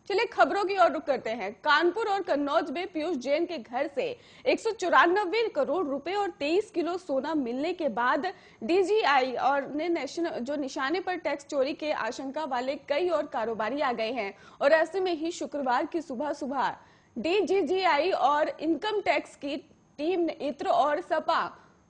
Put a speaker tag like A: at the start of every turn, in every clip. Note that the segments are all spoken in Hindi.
A: चलिए खबरों की ओर रुख करते हैं। कानपुर और कन्नौज में पीयूष जैन के घर से 194 करोड़ रुपए और 23 किलो सोना मिलने के बाद डीजीआई और ने निशाने पर टैक्स चोरी के आशंका वाले कई और कारोबारी आ गए हैं। और ऐसे में ही शुक्रवार की सुबह सुबह डीजीजीआई और इनकम टैक्स की टीम इत्र और सपा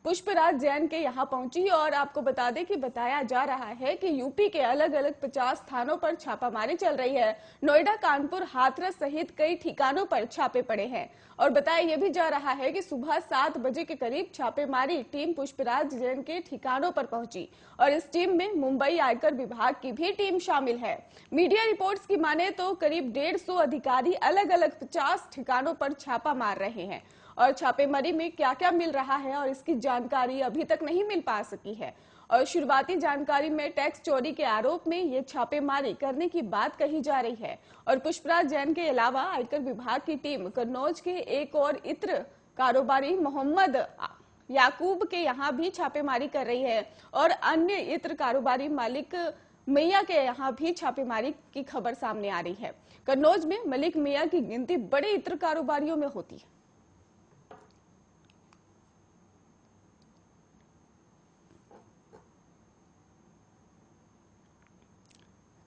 A: पुष्पराज जैन के यहां पहुंची। और आपको बता दें कि बताया जा रहा है कि यूपी के अलग अलग 50 स्थानों पर छापामारी चल रही है। नोएडा, कानपुर, हाथरस सहित कई ठिकानों पर छापे पड़े हैं। और बताया यह भी जा रहा है कि सुबह 7 बजे के करीब छापेमारी टीम पुष्पराज जैन के ठिकानों पर पहुंची और इस टीम में मुंबई आयकर विभाग की भी टीम शामिल है। मीडिया रिपोर्ट्स की माने तो करीब 150 अधिकारी अलग अलग 50 ठिकानों पर छापा मार रहे हैं और छापेमारी में क्या क्या मिल रहा है और इसकी जानकारी अभी तक नहीं मिल पा सकी है। और शुरुआती जानकारी में टैक्स चोरी के आरोप में ये छापेमारी करने की बात कही जा रही है। और पुष्पराज जैन के अलावा आयकर विभाग की टीम कन्नौज के एक और इत्र कारोबारी मोहम्मद याकूब के यहाँ भी छापेमारी कर रही है और अन्य इत्र कारोबारी मलिक मियां के यहाँ भी छापेमारी की खबर सामने आ रही है। कन्नौज में मलिक मियां की गिनती बड़े इत्र कारोबारियों में होती है।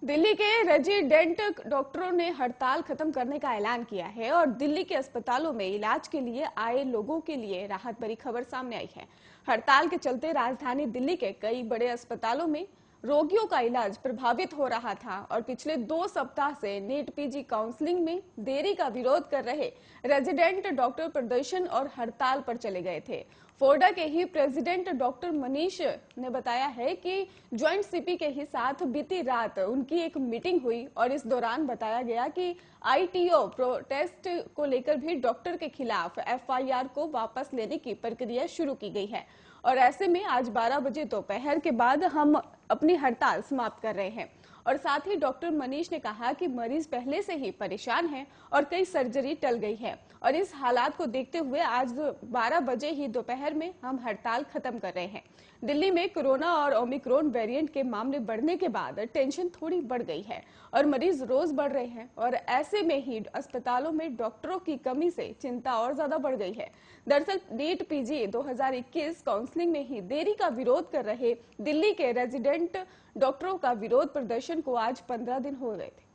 A: दिल्ली के रेजिडेंट डॉक्टरों ने हड़ताल खत्म करने का ऐलान किया है और दिल्ली के अस्पतालों में इलाज के लिए आए लोगों के लिए राहत भरी खबर सामने आई है। हड़ताल के चलते राजधानी दिल्ली के कई बड़े अस्पतालों में रोगियों का इलाज प्रभावित हो रहा था और पिछले 2 सप्ताह से नीट पीजी काउंसलिंग में देरी का विरोध कर रहे रेजिडेंट डॉक्टर प्रदर्शन और हड़ताल पर चले गए थे। फोर्डा के ही प्रेसिडेंट डॉक्टर मनीष ने बताया है कि ज्वाइंट सीपी के ही साथ बीती रात उनकी एक मीटिंग हुई और इस दौरान बताया गया कि आईटीओ प्रोटेस्ट को लेकर भी डॉक्टर के खिलाफ एफआईआर को वापस लेने की प्रक्रिया शुरू की गई है। और ऐसे में आज 12 बजे दोपहर के बाद हम अपनी हड़ताल समाप्त कर रहे हैं। और साथ ही डॉक्टर मनीष ने कहा कि मरीज पहले से ही परेशान हैं और कई सर्जरी टल गई है और इस हालात को देखते हुए आज 12 बजे ही दोपहर में हम हड़ताल खत्म कर रहे हैं। दिल्ली में कोरोना और ओमिक्रॉन वेरिएंट के मामले बढ़ने के बाद टेंशन थोड़ी बढ़ गई है और मरीज रोज बढ़ रहे हैं और ऐसे में ही अस्पतालों में डॉक्टरों की कमी से चिंता और ज्यादा बढ़ गई है। दरअसल नीट पीजी 2021 काउंसलिंग में ही देरी का विरोध कर रहे दिल्ली के रेजिडेंट डॉक्टरों का विरोध प्रदर्शन को आज 15 दिन हो गए थे।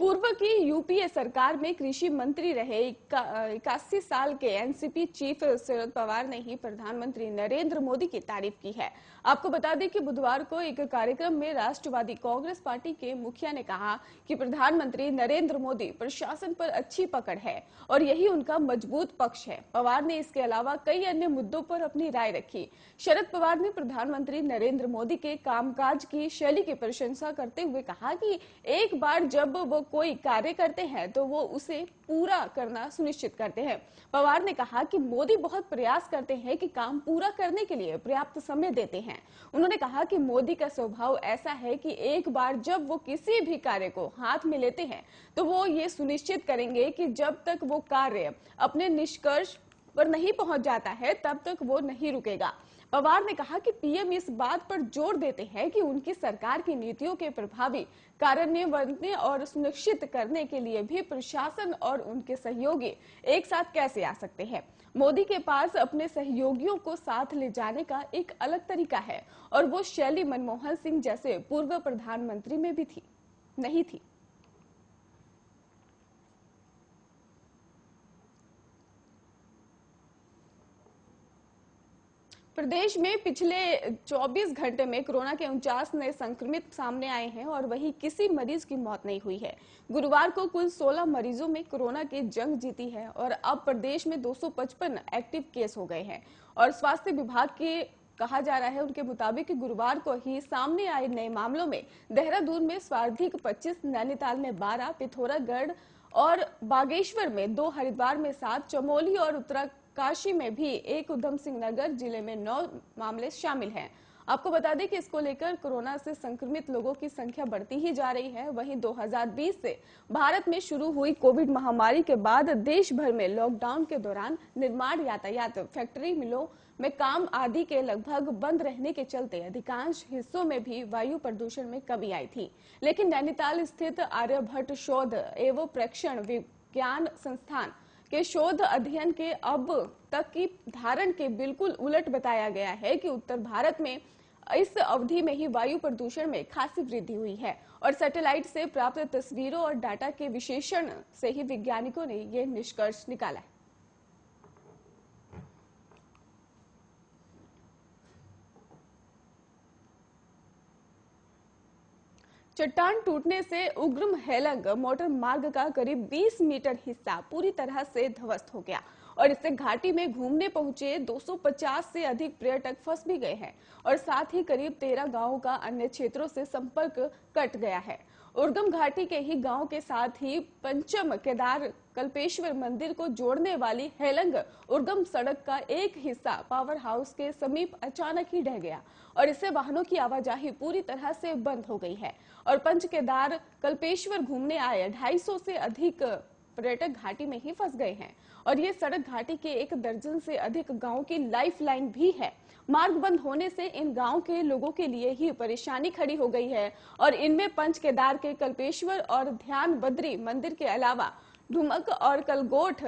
A: पूर्व की यूपीए सरकार में कृषि मंत्री रहे 81 साल के एनसीपी चीफ शरद पवार ने ही प्रधानमंत्री नरेंद्र मोदी की तारीफ की है। आपको बता दें कि बुधवार को एक कार्यक्रम में राष्ट्रवादी कांग्रेस पार्टी के मुखिया ने कहा कि प्रधानमंत्री नरेंद्र मोदी प्रशासन पर अच्छी पकड़ है और यही उनका मजबूत पक्ष है। पवार ने इसके अलावा कई अन्य मुद्दों पर अपनी राय रखी। शरद पवार ने प्रधानमंत्री नरेंद्र मोदी के कामकाज की शैली की प्रशंसा करते हुए कहा कि एक बार जब वो कोई कार्य करते हैं तो वो उसे पूरा करना सुनिश्चित करते हैं। पवार ने कहा कि मोदी बहुत प्रयास करते हैं कि काम पूरा करने के लिए पर्याप्त समय देते हैं। उन्होंने कहा कि मोदी का स्वभाव ऐसा है कि एक बार जब वो किसी भी कार्य को हाथ में लेते हैं तो वो ये सुनिश्चित करेंगे कि जब तक वो कार्य अपने निष्कर्ष पर नहीं पहुंच जाता है तब तक वो नहीं रुकेगा। पवार ने कहा कि पीएम इस बात पर जोर देते हैं कि उनकी सरकार की नीतियों के प्रभावी कार्यान्वयन और सुनिश्चित करने के लिए भी प्रशासन और उनके सहयोगी एक साथ कैसे आ सकते हैं। मोदी के पास अपने सहयोगियों को साथ ले जाने का एक अलग तरीका है और वो शैली मनमोहन सिंह जैसे पूर्व प्रधानमंत्री में भी नहीं थी। प्रदेश में पिछले 24 घंटे में कोरोना के 49 नए संक्रमित सामने आए हैं और वहीं किसी मरीज की मौत नहीं हुई है। गुरुवार को कुल 16 मरीजों में कोरोना की जंग जीती है और अब प्रदेश में 255 एक्टिव केस हो गए हैं। और स्वास्थ्य विभाग के कहा जा रहा है उनके मुताबिक गुरुवार को ही सामने आए नए मामलों में देहरादून में सर्वाधिक 25, नैनीताल में 12, पिथौरागढ़ और बागेश्वर में 2, हरिद्वार में 7, चमोली और उत्तराकाशी में भी 1, उधम सिंह नगर जिले में 9 मामले शामिल हैं। आपको बता दें कि इसको लेकर कोरोना से संक्रमित लोगों की संख्या बढ़ती ही जा रही है। वहीं 2020 से भारत में शुरू हुई कोविड महामारी के बाद देश भर में लॉकडाउन के दौरान निर्माण, यातायात, फैक्ट्री, मिलों में काम आदि के लगभग बंद रहने के चलते अधिकांश हिस्सों में भी वायु प्रदूषण में कमी आई थी। लेकिन नैनीताल स्थित आर्यभट्ट शोध एवं प्रेक्षण विज्ञान संस्थान के शोध अध्ययन के अब तक की धारण के बिल्कुल उलट बताया गया है कि उत्तर भारत में इस अवधि में ही वायु प्रदूषण में खासी वृद्धि हुई है और सैटेलाइट से प्राप्त तस्वीरों और डाटा के विश्लेषण से ही वैज्ञानिकों ने यह निष्कर्ष निकाला है। चट्टान टूटने से उग्रम हेलंग मोटर मार्ग का करीब 20 मीटर हिस्सा पूरी तरह से ध्वस्त हो गया और इससे घाटी में घूमने पहुंचे 250 से अधिक पर्यटक फंस भी गए हैं और साथ ही करीब 13 गांवों का अन्य क्षेत्रों से संपर्क कट गया है। उर्गम घाटी के ही गांव के साथ ही पंचम केदार कल्पेश्वर मंदिर को जोड़ने वाली हेलंग उर्गम सड़क का एक हिस्सा पावर हाउस के समीप अचानक ही ढह गया और इससे वाहनों की आवाजाही पूरी तरह से बंद हो गई है और पंच केदार कल्पेश्वर घूमने आए 250 से अधिक पर्यटक घाटी में ही फंस गए हैं और ये सड़क घाटी के 1 दर्जन से अधिक गांवों की लाइफलाइन भी है। मार्ग बंद होने से इन गांव के लोगों के लिए ही परेशानी खड़ी हो गई है और इनमें पंच केदार के कल्पेश्वर और ध्यान बद्री मंदिर के अलावा ढुमक और कलगोठ,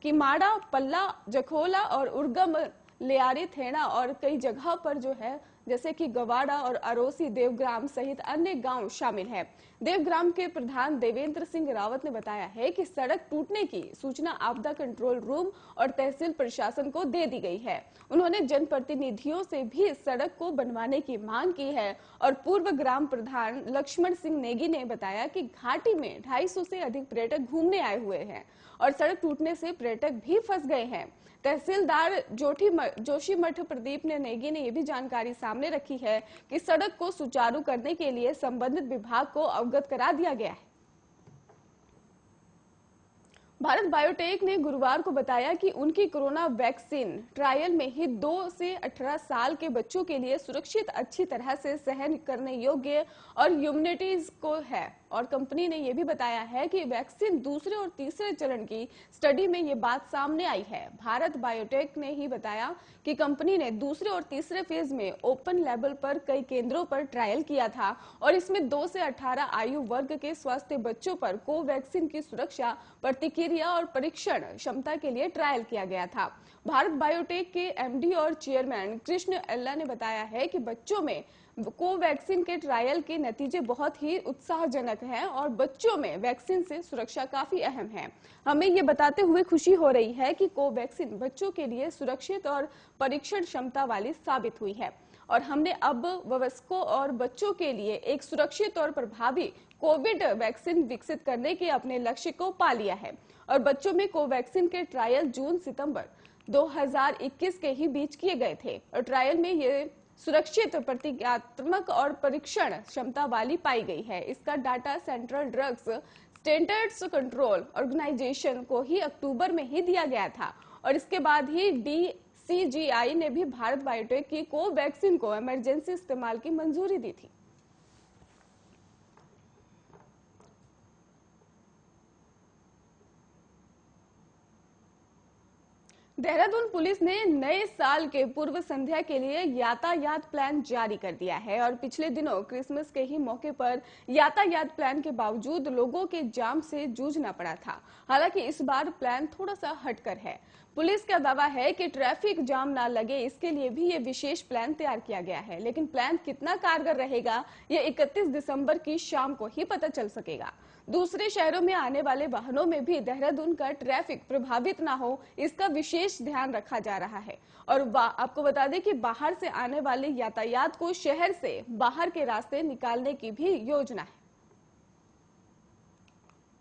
A: किमाड़ा, पल्ला, जखोला और उर्गम, लियारी, थेड़ा और कई जगह पर जो है जैसे कि गवाड़ा और अरोसी, देवग्राम सहित अन्य गांव शामिल हैं। देवग्राम के प्रधान देवेंद्र सिंह रावत ने बताया है कि सड़क टूटने की सूचना आपदा कंट्रोल रूम और तहसील प्रशासन को दे दी गई है। उन्होंने जनप्रतिनिधियों से भी सड़क को बनवाने की मांग की है और पूर्व ग्राम प्रधान लक्ष्मण सिंह नेगी ने बताया कि घाटी में 250 से अधिक पर्यटक घूमने आए हुए हैं और सड़क टूटने से पर्यटक भी फंस गए हैं। तहसीलदार जोशीमठ प्रदीप नेगी ने यह भी जानकारी सामने रखी है कि सड़क को सुचारू करने के लिए संबंधित विभाग को अवगत करा दिया गया है। भारत बायोटेक ने गुरुवार को बताया कि उनकी कोरोना वैक्सीन ट्रायल में ही 2 से 18 साल के बच्चों के लिए सुरक्षित, अच्छी तरह से सहन करने योग्य और इम्यूनिटीज को है और कंपनी ने यह भी बताया है कि वैक्सीन दूसरे और तीसरे चरण की स्टडी में ये बात सामने आई है। भारत बायोटेक ने ही बताया कि कंपनी ने दूसरे और तीसरे फेज में ओपन लेवल पर कई केंद्रों पर ट्रायल किया था और इसमें 2 से 18 आयु वर्ग के स्वस्थ बच्चों पर कोवैक्सीन की सुरक्षा, प्रतिक्रिया और परीक्षण क्षमता के लिए ट्रायल किया गया था। भारत बायोटेक के एमडी और चेयरमैन कृष्ण एल्ला ने बताया है कि बच्चों में कोवैक्सीन के ट्रायल के नतीजे बहुत ही उत्साहजनक हैं और बच्चों में वैक्सीन से सुरक्षा काफी अहम है। हमें ये बताते हुए खुशी हो रही है कि कोवैक्सीन बच्चों के लिए सुरक्षित और परीक्षण क्षमता वाली साबित हुई है और हमने अब वयस्कों और बच्चों के लिए एक सुरक्षित और प्रभावी कोविड वैक्सीन विकसित करने के अपने लक्ष्य को पा लिया है और बच्चों में कोवैक्सीन के ट्रायल जून-सितंबर 2021 के ही बीच किए गए थे और ट्रायल में ये सुरक्षित, प्रतिक्रियात्मक और परीक्षण क्षमता वाली पाई गई है। इसका data central drugs standards control organisation को ही अक्टूबर में ही दिया गया था और इसके बाद ही DCGI ने भी भारत बायोटेक की कोवैक्सीन को इमरजेंसी इस्तेमाल की मंजूरी दी थी। देहरादून पुलिस ने नए साल के पूर्व संध्या के लिए यातायात प्लान जारी कर दिया है और पिछले दिनों क्रिसमस के ही मौके पर यातायात प्लान के बावजूद लोगों के जाम से जूझना पड़ा था। हालांकि इस बार प्लान थोड़ा सा हटकर है। पुलिस का दावा है कि ट्रैफिक जाम ना लगे, इसके लिए भी ये विशेष प्लान तैयार किया गया है, लेकिन प्लान कितना कारगर रहेगा ये 31 दिसंबर की शाम को ही पता चल सकेगा। दूसरे शहरों में आने वाले वाहनों में भी देहरादून का ट्रैफिक प्रभावित ना हो, इसका विशेष ध्यान रखा जा रहा है और आपको बता दें कि बाहर से आने वाले यातायात को शहर से बाहर के रास्ते निकालने की भी योजना है।